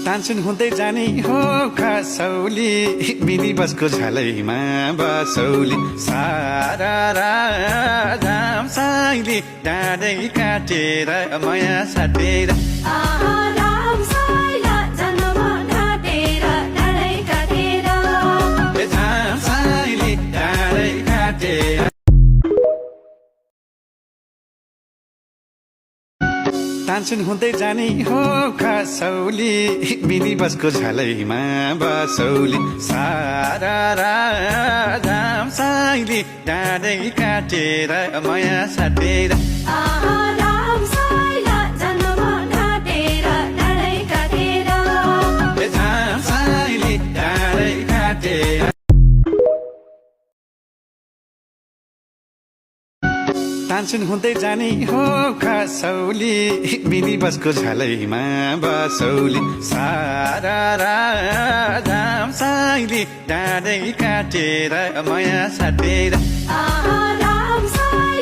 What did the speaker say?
तानसुन हुँदै जाने हो खसौली मिनी बसको झलैमा बसौली सारा राम साइली डाँडै काटेर माया साटेर राम साइला जन्म घाटेर डाँडै काटेर राम साइली डाँडै काटेर तानसुन हुँदै जाने हो खसौली मिनी बसको झलैमा बसौली सारा राम साइली डाँडै काटेर माया साटेर राम साइला जन्म घाटेर डाँडै काटेर राम साइली डाँडै काटेर तानसुन हुँदै जाने हो खसौली मिनी बसको झलैमा बसौली सारा राम साइली डाँडै काटेर माया साटेर राम साइला